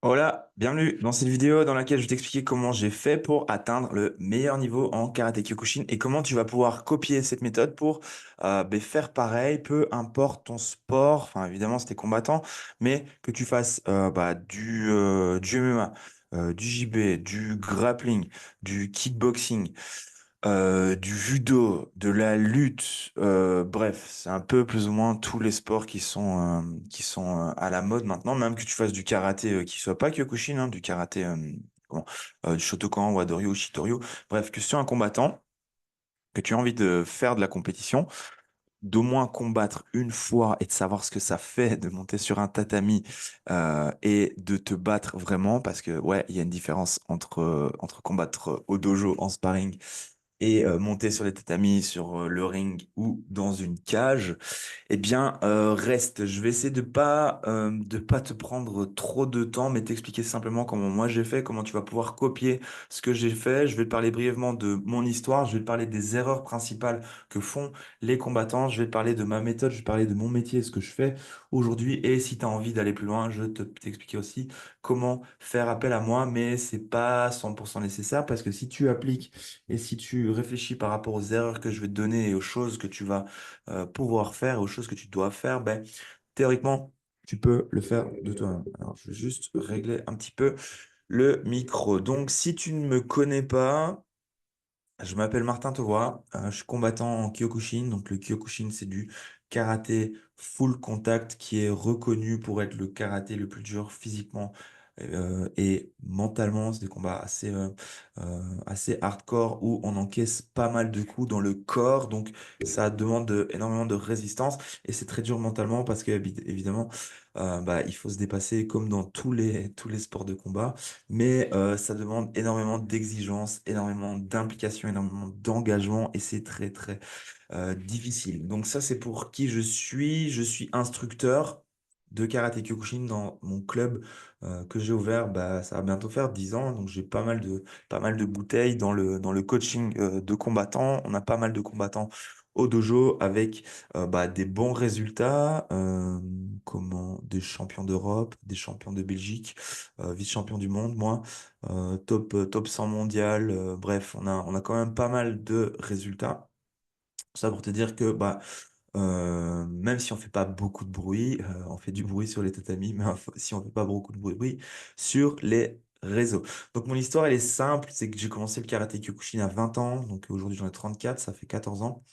Hola, bienvenue dans cette vidéo dans laquelle je vais t'expliquer comment j'ai fait pour atteindre le meilleur niveau en karaté Kyokushin et comment tu vas pouvoir copier cette méthode pour faire pareil, peu importe ton sport, enfin évidemment si t'es combattant, mais que tu fasses du MMA, du JB, du grappling, du kickboxing, du judo, de la lutte, bref, c'est un peu plus ou moins tous les sports qui sont à la mode maintenant, même que tu fasses du karaté qui soit pas Kyokushin, hein, du karaté du Shotokan, Wadoryu, Shitoryu, bref, que si tu es un combattant, que tu as envie de faire de la compétition, d'au moins combattre une fois et de savoir ce que ça fait de monter sur un tatami et de te battre vraiment, parce que ouais, il y a une différence entre combattre au dojo en sparring et monter sur les tatamis, sur le ring ou dans une cage, eh bien, reste. Je vais essayer de pas te prendre trop de temps, mais t'expliquer simplement comment moi j'ai fait, comment tu vas pouvoir copier ce que j'ai fait. Je vais te parler brièvement de mon histoire, je vais te parler des erreurs principales que font les combattants, je vais te parler de ma méthode, je vais te parler de mon métier, ce que je fais aujourd'hui. Et si tu as envie d'aller plus loin, je te t'expliquer aussi comment faire appel à moi, mais c'est pas 100% nécessaire parce que si tu appliques et si tu réfléchis par rapport aux erreurs que je vais te donner et aux choses que tu vas pouvoir faire, et aux choses que tu dois faire, ben, théoriquement, tu peux le faire de toi-même. Alors, je vais juste régler un petit peu le micro. Donc, si tu ne me connais pas, je m'appelle Martin Tovois, je suis combattant en Kyokushin. Donc, le Kyokushin, c'est du karaté full contact qui est reconnu pour être le karaté le plus dur physiquement et mentalement. C'est des combats assez hardcore où on encaisse pas mal de coups dans le corps. Donc, ça demande énormément de résistance et c'est très dur mentalement parce que, évidemment, il faut se dépasser comme dans tous les sports de combat. Mais ça demande énormément d'exigence, énormément d'implication, énormément d'engagement et c'est très très difficile. Donc ça c'est pour qui je suis. Je suis instructeur de karaté Kyokushin dans mon club que j'ai ouvert. Bah, ça va bientôt faire 10 ans. Donc j'ai pas mal de bouteilles dans le coaching de combattants. On a pas mal de combattants au dojo avec des bons résultats, des champions d'Europe, des champions de Belgique, vice-champion du monde, moi, top 100 mondial, bref, on a quand même pas mal de résultats. Ça pour te dire que même si on fait pas beaucoup de bruit, on fait du bruit sur les tatamis, mais si on fait pas beaucoup de bruit sur les réseaux. Donc mon histoire elle est simple, c'est que j'ai commencé le karaté Kyokushin à 20 ans, donc aujourd'hui j'en ai 34, ça fait 14 ans.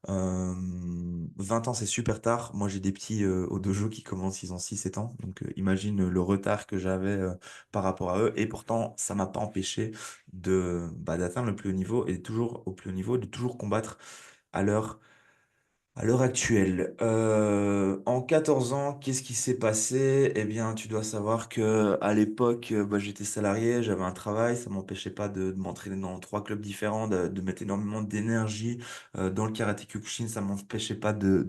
20 ans, c'est super tard. Moi, j'ai des petits au dojo qui commencent, ils ont 6 7 ans. Donc, imagine le retard que j'avais par rapport à eux. Et pourtant, ça m'a pas empêché d'atteindre le plus haut niveau et toujours au plus haut niveau, de toujours combattre à l'heure à l'heure actuelle, en 14 ans, qu'est-ce qui s'est passé? Eh bien, tu dois savoir que à l'époque, j'étais salarié, j'avais un travail, ça m'empêchait pas de m'entraîner dans 3 clubs différents, de mettre énormément d'énergie dans le karaté Kyokushin, ça m'empêchait pas de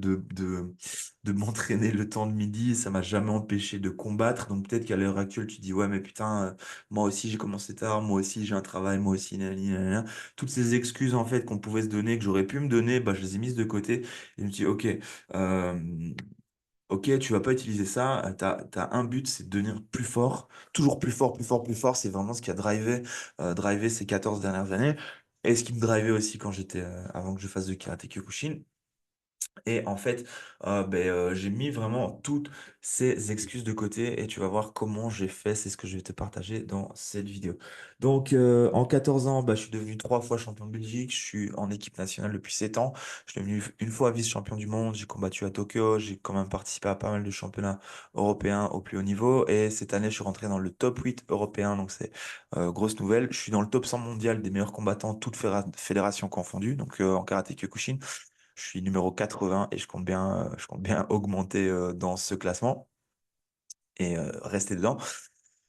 m'entraîner le temps de midi, ça m'a jamais empêché de combattre. Donc peut-être qu'à l'heure actuelle, tu dis ouais, mais putain, moi aussi j'ai commencé tard, moi aussi j'ai un travail, moi aussi, nanani, nanana. Toutes ces excuses en fait qu'on pouvait se donner, que j'aurais pu me donner, je les ai mises de côté. Et je me dis, ok, euh, ok, tu vas pas utiliser ça. T'as un but, c'est de devenir plus fort, toujours plus fort, plus fort, plus fort. C'est vraiment ce qui a drivé ces 14 dernières années. Et ce qui me drivait aussi quand avant que je fasse de karaté Kyokushin. Et en fait, j'ai mis vraiment toutes ces excuses de côté et tu vas voir comment j'ai fait. C'est ce que je vais te partager dans cette vidéo. Donc, en 14 ans, je suis devenu 3 fois champion de Belgique. Je suis en équipe nationale depuis 7 ans. Je suis devenu une fois vice-champion du monde. J'ai combattu à Tokyo. J'ai quand même participé à pas mal de championnats européens au plus haut niveau. Et cette année, je suis rentré dans le top 8 européen. Donc, c'est grosse nouvelle. Je suis dans le top 100 mondial des meilleurs combattants, toutes fédérations confondues. Donc, en karaté Kyokushin. Je suis numéro 80 et je compte bien augmenter dans ce classement et rester dedans.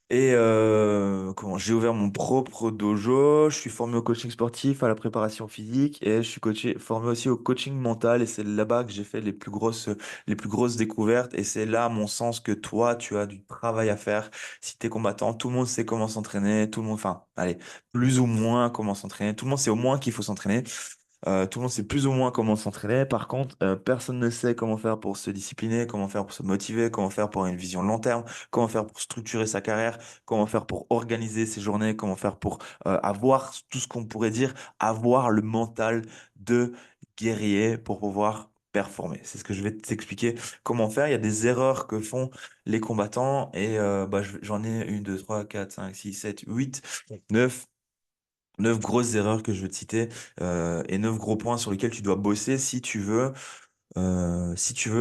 Et j'ai ouvert mon propre dojo. Je suis formé au coaching sportif, à la préparation physique et je suis formé aussi au coaching mental. Et c'est là-bas que j'ai fait les plus grosses découvertes. Et c'est là, à mon sens, que toi, tu as du travail à faire. Si t'es combattant, tout le monde sait comment s'entraîner. Tout le monde, enfin, allez, plus ou moins comment s'entraîner. Tout le monde sait au moins qu'il faut s'entraîner. Tout le monde sait plus ou moins comment s'entraîner. Par contre, personne ne sait comment faire pour se discipliner, comment faire pour se motiver, comment faire pour avoir une vision long terme, comment faire pour structurer sa carrière, comment faire pour organiser ses journées, comment faire pour avoir tout ce qu'on pourrait dire, avoir le mental de guerrier pour pouvoir performer. C'est ce que je vais t'expliquer comment faire. Il y a des erreurs que font les combattants et bah, j'en ai une, deux, trois, quatre, cinq, six, sept, huit, neuf. Neuf grosses erreurs que je vais te citer et neuf gros points sur lesquels tu dois bosser si tu veux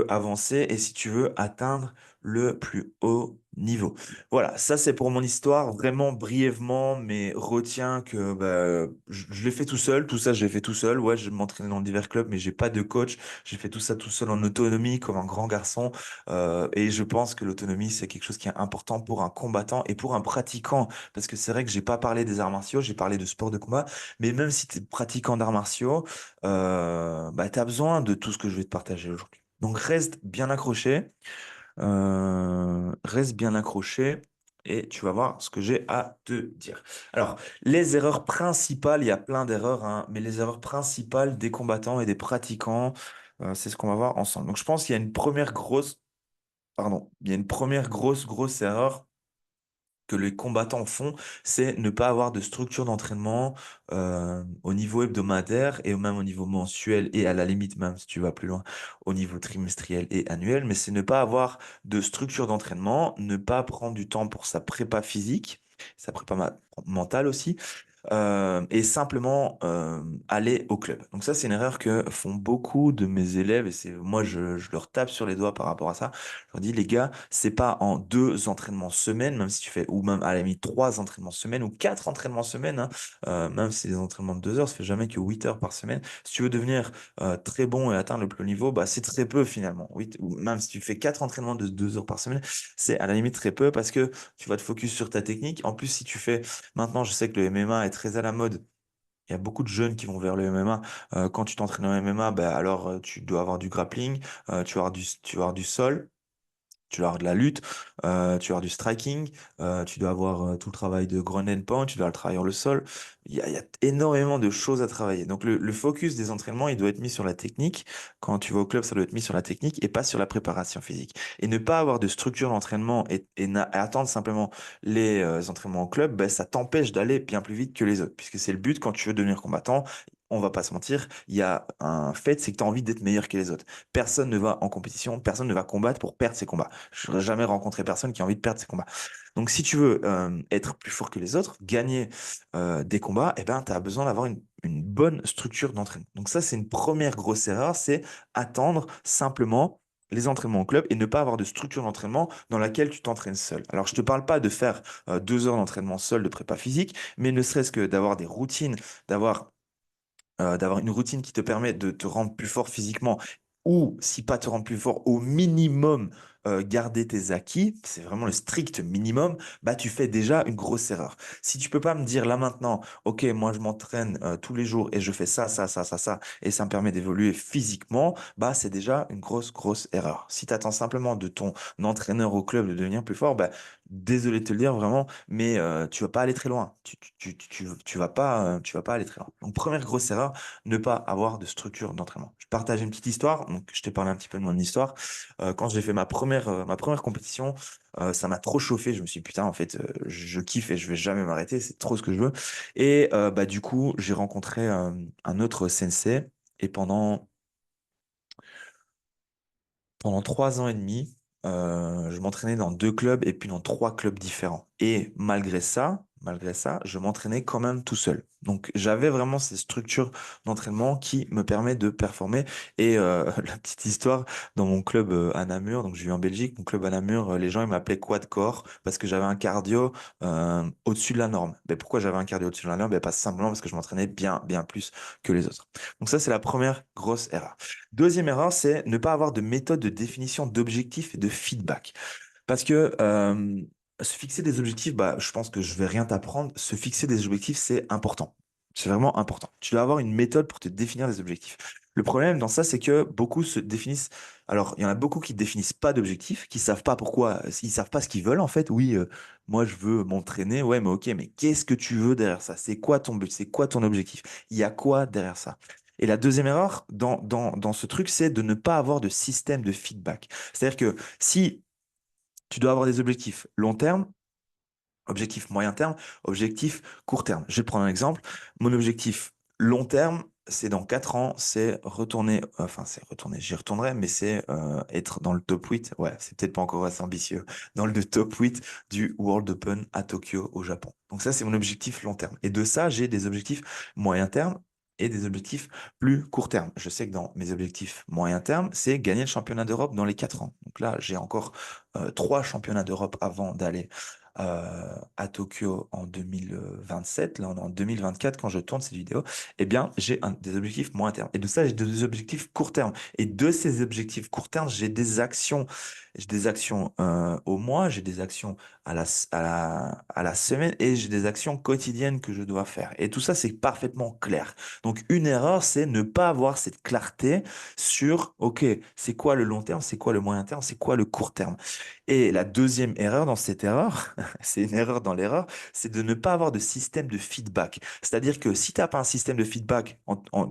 avancer et si tu veux atteindre le plus haut niveau. Voilà, ça c'est pour mon histoire, vraiment brièvement, mais retiens que bah, je l'ai fait tout seul, tout ça je l'ai fait tout seul. Ouais, je m'entraînais dans divers clubs, mais j'ai pas de coach. J'ai fait tout ça tout seul en autonomie, comme un grand garçon. Et je pense que l'autonomie c'est quelque chose qui est important pour un combattant et pour un pratiquant, parce que c'est vrai que j'ai pas parlé des arts martiaux, j'ai parlé de sport de combat, mais même si tu es pratiquant d'arts martiaux, bah, tu as besoin de tout ce que je vais te partager aujourd'hui. Donc reste bien accroché et tu vas voir ce que j'ai à te dire. Alors, les erreurs principales, il y a plein d'erreurs, hein, mais les erreurs principales des combattants et des pratiquants, c'est ce qu'on va voir ensemble. Donc, je pense qu'il y a une première grosse, pardon, il y a une première grosse erreur que les combattants font, c'est ne pas avoir de structure d'entraînement au niveau hebdomadaire et même au niveau mensuel et à la limite même si tu vas plus loin au niveau trimestriel et annuel, mais c'est ne pas avoir de structure d'entraînement, ne pas prendre du temps pour sa prépa physique, sa prépa mentale aussi, et simplement aller au club. Donc ça, c'est une erreur que font beaucoup de mes élèves et c'est moi je leur tape sur les doigts par rapport à ça. Je leur dis les gars, c'est pas en deux entraînements semaine, même si tu fais ou même à la limite trois entraînements semaine ou quatre entraînements semaine, hein, même si c'est des entraînements de 2 heures, ça fait jamais que 8 heures par semaine. Si tu veux devenir très bon et atteindre le plus haut niveau, bah c'est très peu finalement. Oui, ou même si tu fais quatre entraînements de 2 heures par semaine, c'est à la limite très peu parce que tu vas te focus sur ta technique. En plus, si tu fais maintenant, je sais que le MMA est très à la mode. Il y a beaucoup de jeunes qui vont vers le MMA. Quand tu t'entraînes en MMA, bah, alors tu dois avoir du grappling, tu vas avoir du sol, tu dois avoir de la lutte, tu dois avoir du striking, tu dois avoir tout le travail de ground and pound, tu dois le travailler le sol. Il y a énormément de choses à travailler. Donc le focus des entraînements, il doit être mis sur la technique. Quand tu vas au club, ça doit être mis sur la technique et pas sur la préparation physique. Et ne pas avoir de structure d'entraînement et attendre simplement les entraînements au club, ben, ça t'empêche d'aller bien plus vite que les autres. Puisque c'est le but quand tu veux devenir combattant. On va pas se mentir, il y a un fait, c'est que tu as envie d'être meilleur que les autres. Personne ne va en compétition, personne ne va combattre pour perdre ses combats. Je n'aurais jamais rencontré personne qui a envie de perdre ses combats. Donc, si tu veux être plus fort que les autres, gagner des combats, eh ben, tu as besoin d'avoir une bonne structure d'entraînement. Donc, ça, c'est une première grosse erreur, c'est attendre simplement les entraînements au club et ne pas avoir de structure d'entraînement dans laquelle tu t'entraînes seul. Alors, je te parle pas de faire 2 heures d'entraînement seul de prépa physique, mais ne serait-ce que d'avoir des routines, d'avoir une routine qui te permet de te rendre plus fort physiquement ou, si pas te rendre plus fort, au minimum garder tes acquis, c'est vraiment le strict minimum, bah tu fais déjà une grosse erreur. Si tu peux pas me dire là maintenant, ok, moi je m'entraîne tous les jours et je fais ça, et ça me permet d'évoluer physiquement, bah c'est déjà une grosse erreur. Si tu attends simplement de ton entraîneur au club de devenir plus fort, bah désolé de te le dire vraiment, mais tu vas pas aller très loin. Tu vas pas aller très loin. Donc, première grosse erreur, ne pas avoir de structure d'entraînement. Je partage une petite histoire. Donc, je t'ai parlé un petit peu de mon histoire. Quand j'ai fait ma première compétition, ça m'a trop chauffé. Je me suis dit, putain, en fait, je kiffe et je vais jamais m'arrêter. C'est trop ce que je veux. Et bah, du coup, j'ai rencontré un autre sensei. Et pendant 3 ans et demi, je m'entraînais dans deux clubs et puis dans trois clubs différents. Et malgré ça, je m'entraînais quand même tout seul. Donc j'avais vraiment ces structures d'entraînement qui me permettent de performer. Et la petite histoire, dans mon club à Namur, donc je vis en Belgique, mon club à Namur, les gens ils m'appelaient quad corps parce que j'avais un cardio au-dessus de la norme. Mais pourquoi j'avais un cardio au-dessus de la norme? Ben, pas simplement parce que je m'entraînais bien plus que les autres. Donc ça, c'est la première grosse erreur. Deuxième erreur, c'est ne pas avoir de méthode de définition d'objectifs et de feedback. Parce que se fixer des objectifs, bah, je pense que je vais rien t'apprendre. Se fixer des objectifs, c'est important. C'est vraiment important. Tu dois avoir une méthode pour te définir des objectifs. Le problème dans ça, c'est que beaucoup se définissent. Alors, il y en a beaucoup qui ne définissent pas d'objectifs, qui savent pas pourquoi, ils savent pas ce qu'ils veulent en fait. Oui, moi je veux m'entraîner, ouais, mais ok, mais qu'est-ce que tu veux derrière ça? C'est quoi ton but? C'est quoi ton objectif? Il y a quoi derrière ça? Et la deuxième erreur dans ce truc, c'est de ne pas avoir de système de feedback. C'est-à-dire que si tu dois avoir des objectifs long terme, objectif moyen terme, objectif court terme. Je vais te prendre un exemple. Mon objectif long terme, c'est dans 4 ans, c'est retourner, enfin c'est retourner, j'y retournerai, mais c'est être dans le top 8. Ouais, c'est peut-être pas encore assez ambitieux. Dans le top 8 du World Open à Tokyo au Japon. Donc ça, c'est mon objectif long terme. Et de ça, j'ai des objectifs moyen terme et des objectifs plus court terme. Je sais que dans mes objectifs moyen terme, c'est gagner le championnat d'Europe dans les 4 ans. Donc là, j'ai encore 3 championnats d'Europe avant d'aller à Tokyo en 2027, là on est en 2024 quand je tourne cette vidéo, eh bien j'ai des objectifs moyen terme. Et de ça, j'ai des objectifs court terme. Et de ces objectifs court terme, j'ai des actions au mois, j'ai des actions à la semaine et j'ai des actions quotidiennes que je dois faire. Et tout ça, c'est parfaitement clair. Donc une erreur, c'est ne pas avoir cette clarté sur, OK, c'est quoi le long terme, c'est quoi le moyen terme, c'est quoi le court terme. Et la deuxième erreur dans cette erreur, c'est une erreur dans l'erreur, c'est de ne pas avoir de système de feedback. C'est-à-dire que si tu n'as pas un système de feedback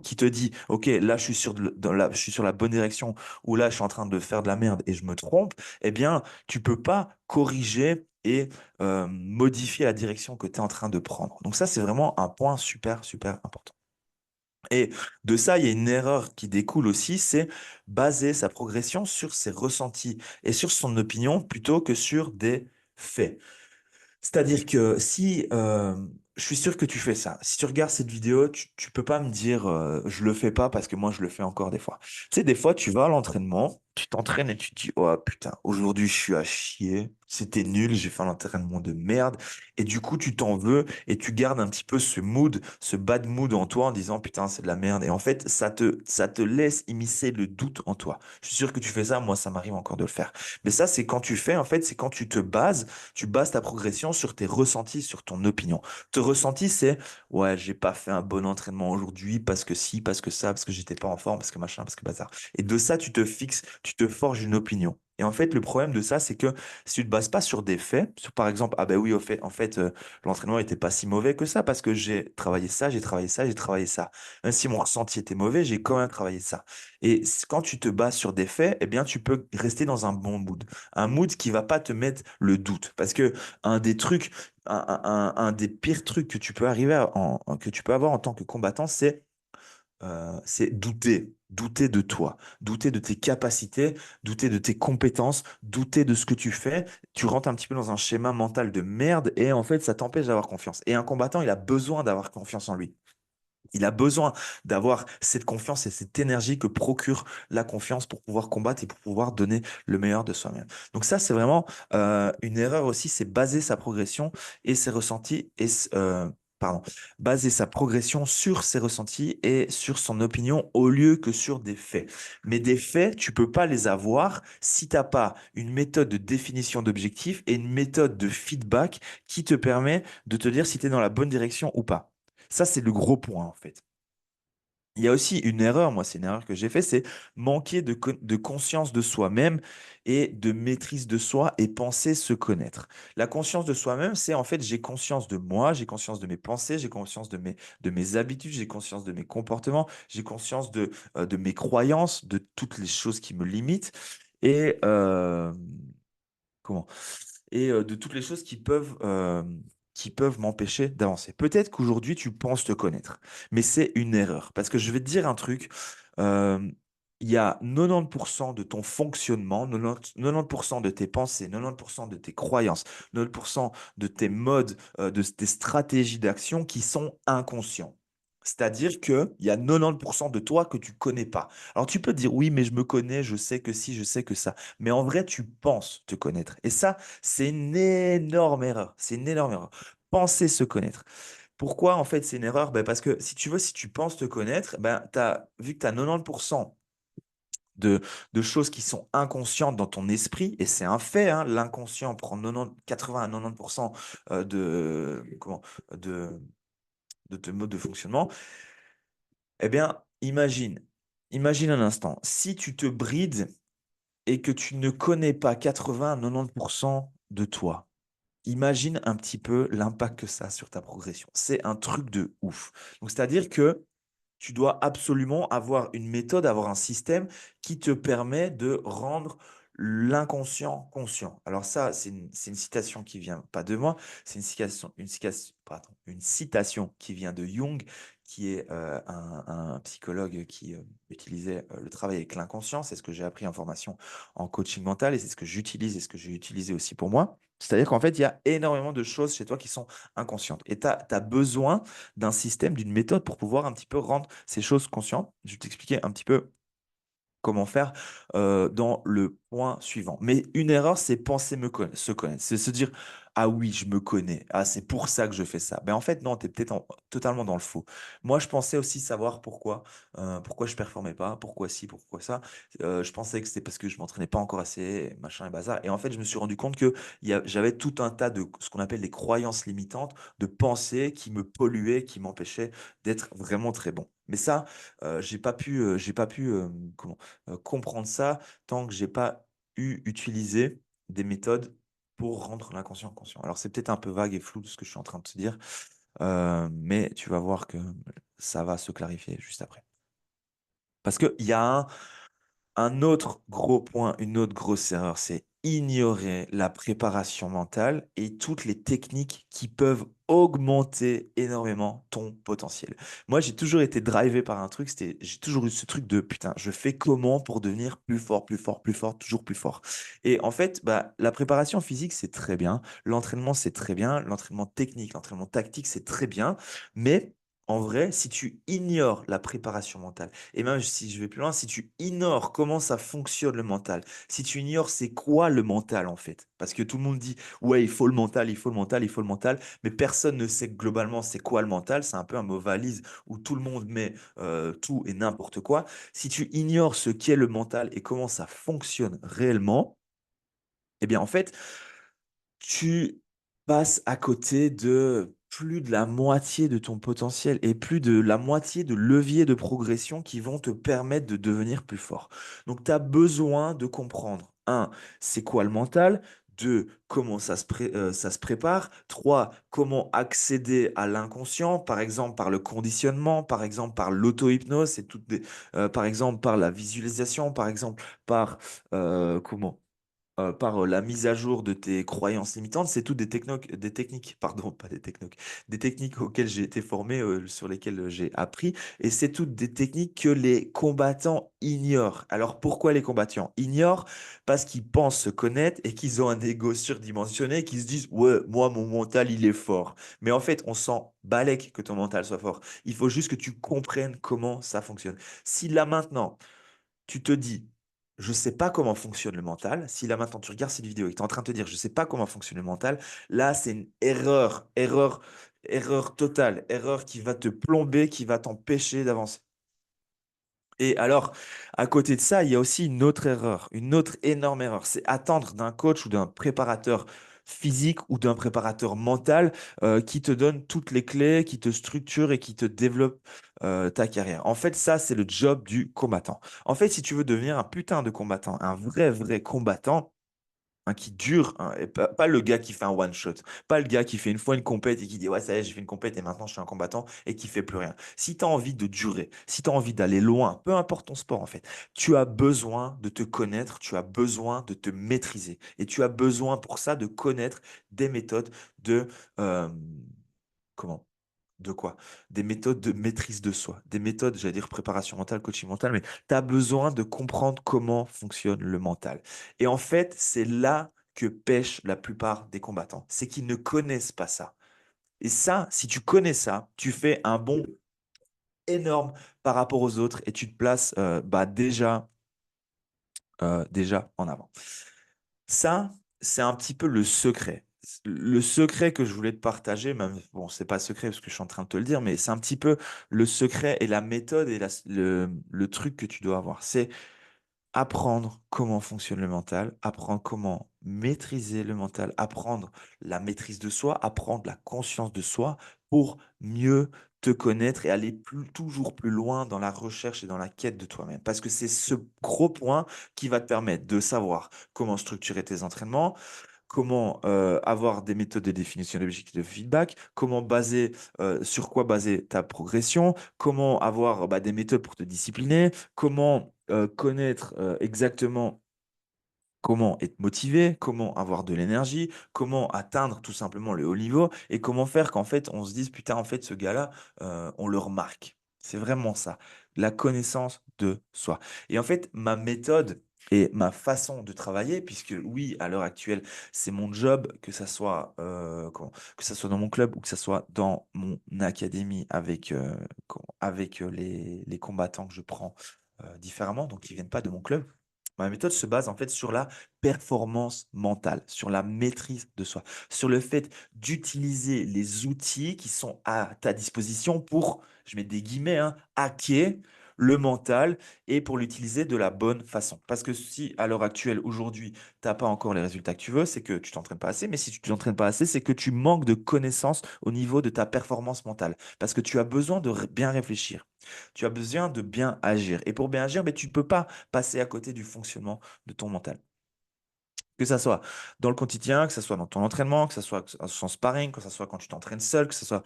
qui te dit, OK, là, je suis sur la bonne direction, ou là, je suis en train de faire de la merde et je me trompe, eh bien, tu peux pas corriger et modifier la direction que tu es en train de prendre. Donc ça, c'est vraiment un point super, super important. Et de ça, il y a une erreur qui découle aussi, c'est baser sa progression sur ses ressentis et sur son opinion plutôt que sur des faits. C'est-à-dire que si je suis sûr que tu fais ça, si tu regardes cette vidéo, tu peux pas me dire je le fais pas parce que moi je le fais encore des fois. Tu sais, des fois tu vas à l'entraînement, tu t'entraînes et tu te dis oh putain, aujourd'hui je suis à chier, c'était nul, j'ai fait un entraînement de merde. Et du coup tu t'en veux et tu gardes un petit peu ce mood, ce bad mood en toi en disant putain c'est de la merde. Et en fait ça te laisse immiscer le doute en toi. Je suis sûr que tu fais ça, moi ça m'arrive encore de le faire. Mais ça c'est quand tu fais, en fait c'est quand tu bases ta progression sur tes ressentis, sur ton opinion. Te ressenti, c'est ouais, j'ai pas fait un bon entraînement aujourd'hui parce que si, parce que ça, parce que j'étais pas en forme, parce que machin, parce que bazar. Et de ça, tu te fixes, tu te forges une opinion. Et en fait, le problème de ça, c'est que si tu te bases pas sur des faits, sur par exemple, ah ben oui, en fait, l'entraînement était pas si mauvais que ça parce que j'ai travaillé ça, j'ai travaillé ça, j'ai travaillé ça. Même si mon ressenti était mauvais, j'ai quand même travaillé ça. Et quand tu te bases sur des faits, eh bien, tu peux rester dans un mood qui va pas te mettre le doute. Parce que un des trucs, un des pires trucs que tu peux que tu peux avoir en tant que combattant, c'est douter. Douter de toi, douter de tes capacités, douter de tes compétences, douter de ce que tu fais. Tu rentres un petit peu dans un schéma mental de merde et en fait, ça t'empêche d'avoir confiance. Et un combattant, il a besoin d'avoir confiance en lui. Il a besoin d'avoir cette confiance et cette énergie que procure la confiance pour pouvoir combattre et pour pouvoir donner le meilleur de soi-même. Donc ça, c'est vraiment une erreur aussi, c'est baser sa progression et ses ressentis pardon, baser sa progression sur ses ressentis et sur son opinion au lieu que sur des faits. Mais des faits, tu peux pas les avoir si t'as pas une méthode de définition d'objectifs et une méthode de feedback qui te permet de te dire si tu es dans la bonne direction ou pas. Ça, c'est le gros point, en fait. Il y a aussi une erreur, moi, c'est une erreur que j'ai fait, c'est manquer de conscience de soi-même et de maîtrise de soi et penser se connaître. La conscience de soi-même, c'est en fait, j'ai conscience de moi, j'ai conscience de mes pensées, j'ai conscience de mes habitudes, j'ai conscience de mes comportements, j'ai conscience de mes croyances, de toutes les choses qui me limitent et, comment? De toutes les choses qui peuvent m'empêcher d'avancer. Peut-être qu'aujourd'hui, tu penses te connaître, mais c'est une erreur. Parce que je vais te dire un truc, euh, il y a 90% de ton fonctionnement, 90% de tes pensées, 90% de tes croyances, 90% de tes modes, de tes stratégies d'action qui sont inconscients. C'est-à-dire qu'il y a 90% de toi que tu connais pas. Alors tu peux te dire, oui, mais je me connais, je sais que si, je sais que ça. Mais en vrai, tu penses te connaître. Et ça, c'est une énorme erreur. C'est une énorme erreur. Penser se connaître. Pourquoi en fait c'est une erreur? Ben, parce que si tu veux, si tu penses te connaître, ben, vu que tu as 90% de, de choses qui sont inconscientes dans ton esprit, et c'est un fait, hein, l'inconscient prend 90, 80 à 90% comment, de, de tes modes de fonctionnement, eh bien, imagine un instant, si tu te brides et que tu ne connais pas 80 à 90% de toi, imagine un petit peu l'impact que ça a sur ta progression. C'est un truc de ouf. Donc, c'est-à-dire que tu dois absolument avoir une méthode, avoir un système qui te permet de rendre l'inconscient conscient. Alors ça, c'est une citation qui vient pas de moi, c'est une citation qui vient de Jung, qui est un psychologue qui utilisait le travail avec l'inconscient. C'est ce que j'ai appris en formation en coaching mental et c'est ce que j'utilise et ce que j'ai utilisé aussi pour moi. C'est-à-dire qu'en fait, il y a énormément de choses chez toi qui sont inconscientes. Et tu as besoin d'un système, d'une méthode pour pouvoir un petit peu rendre ces choses conscientes. Je vais t'expliquer un petit peu comment faire dans le point suivant. Mais une erreur, c'est penser se connaître. C'est se dire, ah oui, je me connais. Ah, c'est pour ça que je fais ça. Mais en fait, non, tu es peut-être totalement dans le faux. Moi, je pensais aussi savoir pourquoi je performais pas, pourquoi ci, pourquoi ça. Je pensais que c'était parce que je m'entraînais pas encore assez, machin et bazar. Et en fait, je me suis rendu compte que j'avais tout un tas de ce qu'on appelle des croyances limitantes, de pensées qui me polluaient, qui m'empêchaient d'être vraiment très bon. Mais ça, j'ai pas pu comprendre ça tant que j'ai pas utilisé des méthodes pour rendre l'inconscient conscient. Alors c'est peut-être un peu vague et flou de ce que je suis en train de te dire, mais tu vas voir que ça va se clarifier juste après. Parce qu'il y a un autre gros point, une autre grosse erreur, c'est ignorer la préparation mentale et toutes les techniques qui peuvent augmenter énormément ton potentiel. Moi, j'ai toujours été drivé par un truc, j'ai toujours eu ce truc de putain, je fais comment pour devenir plus fort, plus fort, plus fort, toujours plus fort. Et en fait, bah, la préparation physique, c'est très bien, l'entraînement, c'est très bien, l'entraînement technique, l'entraînement tactique, c'est très bien, mais en vrai, si tu ignores la préparation mentale, et même si je vais plus loin, si tu ignores comment ça fonctionne le mental, si tu ignores c'est quoi le mental en fait, parce que tout le monde dit ouais, il faut le mental, il faut le mental, il faut le mental, mais personne ne sait globalement c'est quoi le mental, c'est un peu un mot valise où tout le monde met tout et n'importe quoi. Si tu ignores ce qu'est le mental et comment ça fonctionne réellement, eh bien en fait, tu passes à côté de plus de la moitié de ton potentiel et plus de la moitié de leviers de progression qui vont te permettre de devenir plus fort. Donc, tu as besoin de comprendre, un, c'est quoi le mental? Deux, comment ça se prépare? Trois, comment accéder à l'inconscient, par exemple par le conditionnement, par exemple par l'auto-hypnose, par exemple par la visualisation, par exemple comment? Par la mise à jour de tes croyances limitantes, c'est toutes des techniques, pardon, pas des techniques, des techniques auxquelles j'ai été formé, sur lesquelles j'ai appris, et c'est toutes des techniques que les combattants ignorent. Alors pourquoi les combattants ignorent? Parce qu'ils pensent se connaître et qu'ils ont un ego surdimensionné, qu'ils se disent, ouais, moi, mon mental, il est fort. Mais en fait, on s'en balèque que ton mental soit fort. Il faut juste que tu comprennes comment ça fonctionne. Si là maintenant, tu te dis, je ne sais pas comment fonctionne le mental. Si là maintenant tu regardes cette vidéo et que tu es en train de te dire, je ne sais pas comment fonctionne le mental, là c'est une erreur totale, erreur qui va te plomber, qui va t'empêcher d'avancer. Et alors, à côté de ça, il y a aussi une autre erreur, une autre énorme erreur, c'est attendre d'un coach ou d'un préparateur physique ou d'un préparateur mental qui te donne toutes les clés, qui te structure et qui te développe ta carrière. En fait, ça, c'est le job du combattant. En fait, si tu veux devenir un putain de combattant, un vrai combattant, qui dure, hein, et pas le gars qui fait un one shot, pas le gars qui fait une fois une compète et qui dit ouais ça y est j'ai fait une compète et maintenant je suis un combattant et qui fait plus rien. Si tu as envie de durer, si tu as envie d'aller loin, peu importe ton sport en fait, tu as besoin de te connaître, tu as besoin de te maîtriser et tu as besoin pour ça de connaître des méthodes de euh, comment de quoi? Des méthodes de maîtrise de soi, des méthodes, j'allais dire préparation mentale, coaching mental, mais tu as besoin de comprendre comment fonctionne le mental. Et en fait, c'est là que pêchent la plupart des combattants. C'est qu'ils ne connaissent pas ça. Et ça, si tu connais ça, tu fais un bond énorme par rapport aux autres et tu te places bah, déjà en avant. Ça, c'est un petit peu le secret. Le secret que je voulais te partager, même, bon, c'est pas secret parce que je suis en train de te le dire, mais c'est un petit peu le secret et la méthode et le truc que tu dois avoir. C'est apprendre comment fonctionne le mental, apprendre comment maîtriser le mental, apprendre la maîtrise de soi, apprendre la conscience de soi pour mieux te connaître et aller toujours plus loin dans la recherche et dans la quête de toi-même. Parce que c'est ce gros point qui va te permettre de savoir comment structurer tes entraînements, comment avoir des méthodes de définition d'objectifs de feedback, comment baser, sur quoi baser ta progression, comment avoir des méthodes pour te discipliner, comment connaître exactement comment être motivé, comment avoir de l'énergie, comment atteindre tout simplement le haut niveau et comment faire qu'en fait on se dise putain en fait ce gars-là on le remarque. C'est vraiment ça, la connaissance de soi. Et en fait ma méthode et ma façon de travailler, puisque oui à l'heure actuelle c'est mon job, que ça soit que ça soit dans mon club ou que ça soit dans mon académie avec avec les combattants que je prends différemment, donc qui viennent pas de mon club. Ma méthode se base en fait sur la performance mentale, sur la maîtrise de soi, sur le fait d'utiliser les outils qui sont à ta disposition pour, je mets des guillemets, hein, hacker le mental et pour l'utiliser de la bonne façon. Parce que si à l'heure actuelle, aujourd'hui, tu n'as pas encore les résultats que tu veux, c'est que tu t'entraînes pas assez, mais si tu t'entraînes pas assez, c'est que tu manques de connaissances au niveau de ta performance mentale. Parce que tu as besoin de bien réfléchir. Tu as besoin de bien agir. Et pour bien agir, mais tu ne peux pas passer à côté du fonctionnement de ton mental. Que ça soit dans le quotidien, que ça soit dans ton entraînement, que ça soit en sparring, que ça soit quand tu t'entraînes seul, que ce soit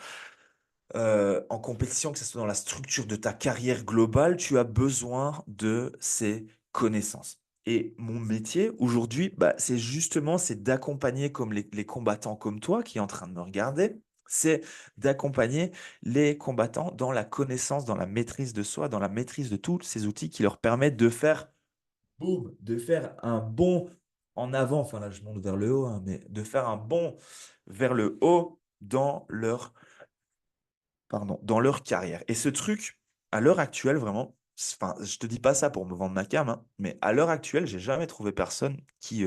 en compétition, que ce soit dans la structure de ta carrière globale, tu as besoin de ces connaissances. Et mon métier aujourd'hui, c'est justement c'est d'accompagner comme les combattants comme toi qui est en train de me regarder, c'est d'accompagner les combattants dans la connaissance, dans la maîtrise de soi, dans la maîtrise de tous ces outils qui leur permettent de faire boum, de faire un bond en avant, enfin là je monte vers le haut, hein, mais de faire un bond vers le haut dans leur, pardon, dans leur carrière. Et ce truc, à l'heure actuelle, vraiment, enfin, je te dis pas ça pour me vendre ma cam, hein, mais à l'heure actuelle, j'ai jamais trouvé personne qui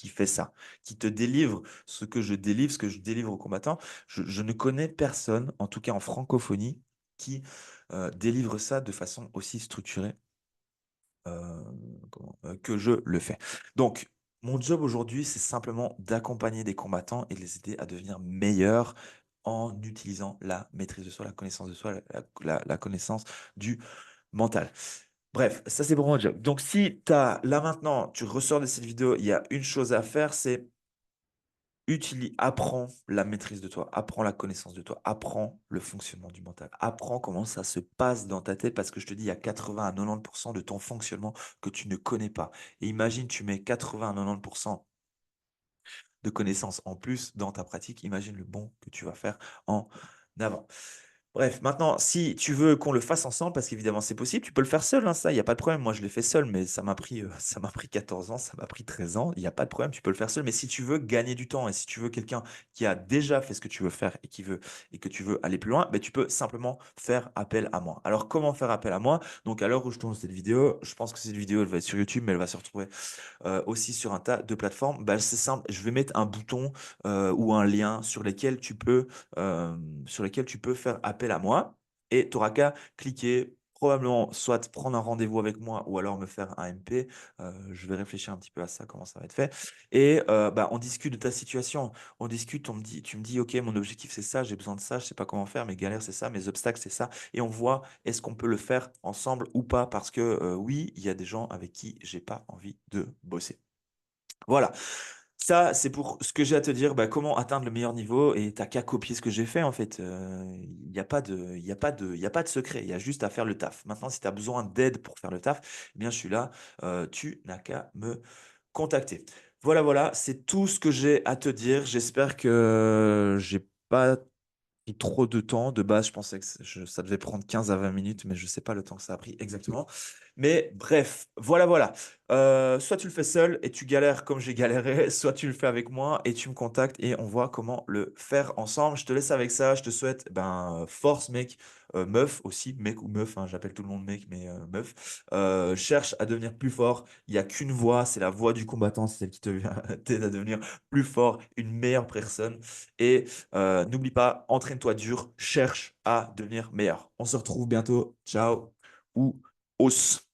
fait ça, qui te délivre ce que je délivre, ce que je délivre aux combattants. Je ne connais personne, en tout cas en francophonie, qui délivre ça de façon aussi structurée euh, que je le fais. Donc, mon job aujourd'hui, c'est simplement d'accompagner des combattants et de les aider à devenir meilleurs en utilisant la maîtrise de soi, la connaissance de soi, la connaissance du mental. Bref, ça c'est pour mon job. Donc, si tu as là maintenant, tu ressors de cette vidéo, il y a une chose à faire, c'est apprends la maîtrise de toi, apprends la connaissance de toi, apprends le fonctionnement du mental, apprends comment ça se passe dans ta tête parce que je te dis, il y a 80 à 90% de ton fonctionnement que tu ne connais pas. Et imagine, tu mets 80 à 90% de connaissances en plus dans ta pratique, imagine le bon que tu vas faire en avant. Bref, maintenant, si tu veux qu'on le fasse ensemble, parce qu'évidemment c'est possible, tu peux le faire seul, hein, ça, il n'y a pas de problème. Moi, je l'ai fait seul, mais ça m'a pris 14 ans, ça m'a pris 13 ans, il n'y a pas de problème, tu peux le faire seul. Mais si tu veux gagner du temps et si tu veux quelqu'un qui a déjà fait ce que tu veux faire et et que tu veux aller plus loin, tu peux simplement faire appel à moi. Alors, comment faire appel à moi? Donc, à l'heure où je tourne cette vidéo, je pense que cette vidéo, elle va être sur YouTube, mais elle va se retrouver aussi sur un tas de plateformes. C'est simple, je vais mettre un bouton ou un lien sur lesquels tu peux faire appel à moi et tu n'auras qu'à cliquer. Probablement, soit prendre un rendez-vous avec moi ou alors me faire un MP. Je vais réfléchir un petit peu à ça, comment ça va être fait. Et on discute de ta situation. On discute, tu me dis, OK, mon objectif c'est ça, j'ai besoin de ça, je sais pas comment faire, mes galères c'est ça, mes obstacles c'est ça. Et on voit est-ce qu'on peut le faire ensemble ou pas parce que oui, il y a des gens avec qui j'ai pas envie de bosser. Voilà. Ça, c'est pour ce que j'ai à te dire, comment atteindre le meilleur niveau et t'as qu'à copier ce que j'ai fait en fait. Il n'y a pas de, il y a pas de, il y a pas de secret, il y a juste à faire le taf. Maintenant, si tu as besoin d'aide pour faire le taf, eh bien je suis là, tu n'as qu'à me contacter. Voilà, voilà, c'est tout ce que j'ai à te dire. J'espère que j'ai pas pris trop de temps. De base, je pensais que ça devait prendre 15 à 20 minutes, mais je sais pas le temps que ça a pris exactement. Mais bref, voilà, voilà. Soit tu le fais seul et tu galères comme j'ai galéré, soit tu le fais avec moi et tu me contactes et on voit comment le faire ensemble. Je te laisse avec ça. Je te souhaite force, mec, meuf aussi, mec ou meuf, hein, j'appelle tout le monde mec, mais meuf. Cherche à devenir plus fort. Il n'y a qu'une voie, c'est la voie du combattant, c'est celle qui te t'aide à devenir plus fort, une meilleure personne. Et n'oublie pas, entraîne-toi dur, cherche à devenir meilleur. On se retrouve bientôt. Ciao ou os.